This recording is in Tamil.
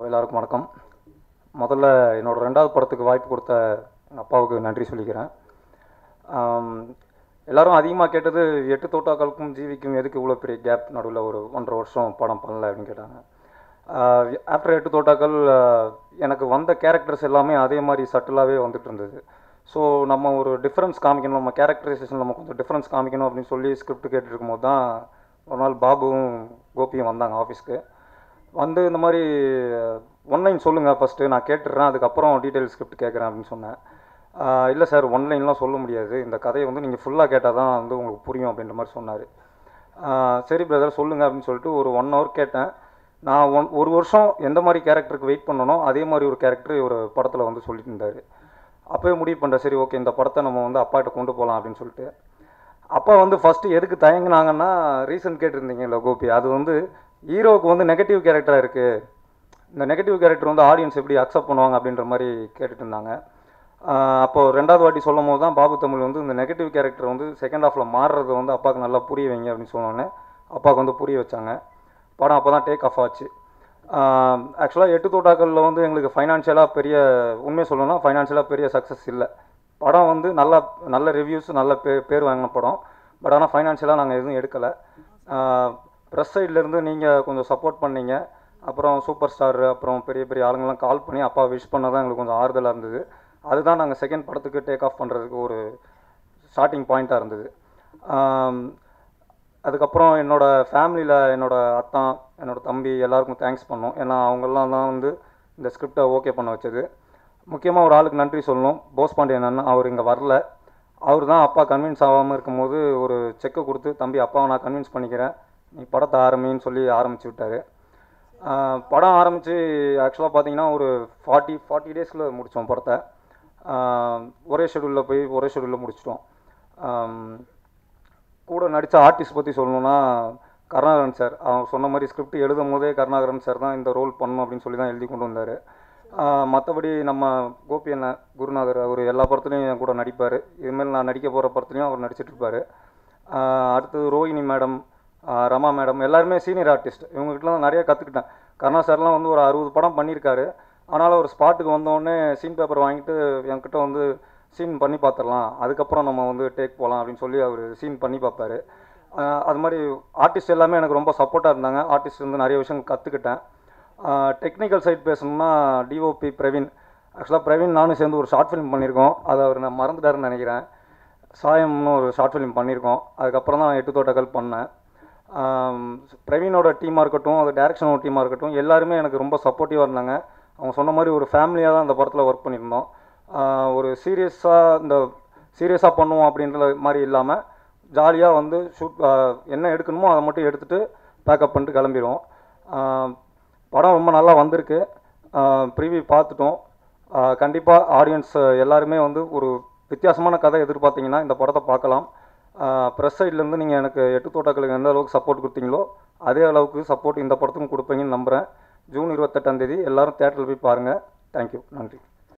எல்லாருக்கும் வணக்கம். முதல்ல என்னோட 2வது படத்துக்கு வாய்ப்பு கொடுத்த எங்கள் அப்பாவுக்கு நன்றி சொல்லிக்கிறேன். எல்லோரும் அதிகமாக கேட்டது 8 தோட்டாக்களுக்கும் ஜீவிக்கும் எதுக்கு இவ்வளோ பெரிய கேப், நடுவில் ஒரு 1.5 வருஷம் படம் பண்ணல அப்படின்னு கேட்டாங்க. ஆஃப்டர் 8 தோட்டாக்கள் எனக்கு வந்த கேரக்டர்ஸ் எல்லாமே அதே மாதிரி சட்டிலாகவே வந்துட்டு இருந்தது. ஸோ நம்ம ஒரு டிஃப்ரென்ஸ் காமிக்கணும், நம்ம கேரக்டரைசேஷன் நம்ம கொஞ்சம் டிஃப்ரென்ஸ் காமிக்கணும் அப்படின்னு சொல்லி ஸ்கிரிப்ட் கேட்டுட்டு இருக்கும்போது தான் ஒரு நாள் பாபுவும் கோபியும் வந்தாங்க ஆஃபீஸ்க்கு. வந்து இந்த மாதிரி ஒன்லைன் சொல்லுங்கள் ஃபஸ்ட்டு, நான் கேட்டுடுறேன், அதுக்கப்புறம் டீட்டெயில் ஸ்கிரிப்ட் கேட்குறேன் அப்படின்னு சொன்னேன். இல்லை சார், ஒன்லைன்லாம் சொல்ல முடியாது, இந்த கதையை வந்து நீங்கள் ஃபுல்லாக கேட்டால் தான் வந்து உங்களுக்கு புரியும் அப்படின்ற மாதிரி சொன்னார். சரி பிரதர் சொல்லுங்கள் அப்படின்னு சொல்லிட்டு ஒரு 1 ஹவர் கேட்டேன். நான் ஒரு வருஷம் எந்த மாதிரி கேரக்டருக்கு வெயிட் பண்ணணும் அதே மாதிரி ஒரு கேரக்டர் ஒரு படத்தில் வந்து சொல்லிட்டு இருந்தார். அப்போயே முடிவு பண்ணுறேன், சரி ஓகே இந்த படத்தை நம்ம வந்து அப்பாட்ட கொண்டு போகலாம் அப்படின்னு சொல்லிட்டு. அப்பா வந்து ஃபஸ்ட்டு எதுக்கு தயங்கினாங்கன்னா, ரீசன் கேட்டிருந்தீங்கல்ல கோபி, அது வந்து ஹீரோவுக்கு வந்து நெகட்டிவ் கேரக்டராக இருக்குது, இந்த நெகட்டிவ் கேரக்டர் வந்து ஆடியன்ஸ் எப்படி அக்செப்ட் பண்ணுவாங்க அப்படின்ற மாதிரி கேட்டுட்டு இருந்தாங்க. அப்போது 2வது வாட்டி சொல்லும் போது தான் பாபு தமிழ் வந்து இந்த நெகட்டிவ் கேரக்டர் வந்து செகண்ட் ஹாஃபில் மாறுறது வந்து அப்பாவுக்கு நல்லா புரிய வைங்க அப்படின்னு சொன்னோன்னே அப்பாவுக்கு வந்து புரிய வச்சாங்க. படம் அப்போ தான் டேக் ஆஃப் ஆச்சு. ஆக்சுவலாக 8 தோட்டாக்களில் வந்து எங்களுக்கு ஃபைனான்ஷியலாக பெரிய, உண்மையை சொல்லணும்னா ஃபைனான்ஷியலாக பெரிய சக்ஸஸ் இல்லை. படம் வந்து நல்ல ரிவ்யூஸ், நல்ல பேர் வாங்கின படம். பட் ஆனால் ஃபைனான்ஷியலாக நாங்கள் எதுவும் எடுக்கலை. ப்ரெஸ் சைட்லேருந்து நீங்கள் கொஞ்சம் சப்போர்ட் பண்ணீங்க, அப்புறம் சூப்பர் ஸ்டார், அப்புறம் பெரிய பெரிய ஆளுங்கள்லாம் கால் பண்ணி அப்பா விஷ் பண்ண தான் எங்களுக்கு கொஞ்சம் ஆறுதலாக இருந்தது. அதுதான் நாங்கள் செகண்ட் படத்துக்கு டேக் ஆஃப் பண்ணுறதுக்கு ஒரு ஸ்டார்டிங் பாயிண்ட்டாக இருந்தது. அதுக்கப்புறம் என்னோடய ஃபேமிலியில் என்னோடய அத்தான், என்னோடய தம்பி எல்லாருக்கும் தேங்க்ஸ் பண்ணோம். ஏன்னா அவங்கெல்லாம் தான் வந்து இந்த ஸ்கிரிப்டை ஓகே பண்ண வச்சது. முக்கியமாக ஒரு ஆளுக்கு நன்றி சொல்லணும், போஸ் பாண்டியன் அண்ணன். அவர் இங்கே வரல, அவர் தான் அப்பா கன்வின்ஸ் ஆகாமல் இருக்கும்போது ஒரு செக்கை கொடுத்து, தம்பி அப்பாவை நான் கன்வின்ஸ் பண்ணிக்கிறேன், நீ படத்தை ஆரம்பின்னு சொல்லி ஆரம்பித்து விட்டார். படம் ஆரம்பித்து ஆக்சுவலாக பார்த்தீங்கன்னா ஒரு 40 டேஸில் முடித்தோம் படத்தை. ஒரே ஷெடியூலில் போய் ஒரே ஷெடியூலில் முடிச்சிட்டோம். கூட நடித்த ஆர்டிஸ்ட் பற்றி சொல்லணுன்னா கருணாகரன் சார், அவங்க சொன்ன மாதிரி ஸ்கிரிப்ட் எழுதும் போதே கருணாகரன் சார் தான் இந்த ரோல் பண்ணணும் அப்படின்னு சொல்லி தான் எழுதி கொண்டு வந்தார். மற்றபடி நம்ம கோபி அண்ணன் குருநாதர், அவர் எல்லா படத்துலையும் என் கூட நடிப்பார். இதுமாரி நான் நடிக்க போகிற படத்துலையும் அவர் நடிச்சிட்ருப்பார். அடுத்தது ரோஹிணி மேடம், ரமா மேடம், எல்லாருமே சீனியர் ஆர்டிஸ்ட். இவங்ககிட்டலாம் தான் நிறையா கற்றுக்கிட்டேன். கருணா சார்லாம் வந்து ஒரு 60 படம் பண்ணியிருக்காரு. ஆனாலும் ஒரு ஸ்பாட்டுக்கு வந்தோடனே சீன் பேப்பர் வாங்கிட்டு என்கிட்ட வந்து சீன் பண்ணி பார்த்துடலாம், அதுக்கப்புறம் நம்ம வந்து டேக் போகலாம் அப்படின்னு சொல்லி அவர் சீன் பண்ணி பார்ப்பார். அது மாதிரி ஆர்டிஸ்ட் எல்லாமே எனக்கு ரொம்ப சப்போர்ட்டாக இருந்தாங்க. ஆர்டிஸ்ட் வந்து நிறைய விஷயம் கற்றுக்கிட்டேன். டெக்னிக்கல் சைட் பேசணும்னா டிஓபி பிரவீன். ஆக்சுவலாக பிரவீன் நானும் சேர்ந்து ஒரு ஷார்ட் ஃபிலிம் பண்ணியிருக்கோம், அதை அவர் நான் மறந்துட்டாருன்னு நினைக்கிறேன். சாயம்னு ஒரு ஷார்ட் ஃபிலிம் பண்ணியிருக்கோம், அதுக்கப்புறம் தான் 8 தோட்டாக்கள் பண்ணேன். பிரவீனோட டீமாக இருக்கட்டும், அது டேரக்ஷனோட டீமாக இருக்கட்டும், எல்லாருமே எனக்கு ரொம்ப சப்போர்ட்டிவாக இருந்தாங்க. அவங்க சொன்ன மாதிரி ஒரு ஃபேமிலியாக தான் அந்த படத்தில் ஒர்க் பண்ணியிருந்தோம். ஒரு சீரியஸாக பண்ணுவோம் அப்படின்ற மாதிரி இல்லாமல் ஜாலியாக வந்து என்ன எடுக்கணுமோ அதை மட்டும் எடுத்துகிட்டு பேக்கப் பண்ணிட்டு கிளம்பிடுவோம். படம் ரொம்ப நல்லா வந்திருக்கு. ப்ரீவியூ பார்த்துட்டோம். கண்டிப்பாக ஆடியன்ஸ் எல்லாருமே வந்து ஒரு வித்தியாசமான கதை எதிர்பார்த்தீங்கன்னா இந்த படத்தை பார்க்கலாம். ப்ரெஸ் சைட்லேருந்து நீங்கள் எனக்கு 8 தோட்டாக்களுக்கு எந்த அளவுக்கு சப்போர்ட் கொடுத்தீங்களோ அதே அளவுக்கு சப்போர்ட் இந்த படத்துக்கும் கொடுப்பீங்கன்னு நம்புகிறேன். ஜூன் 28ஆம் தேதி எல்லோரும் தேட்டரில் போய் பாருங்கள். தேங்க்யூ, நன்றி.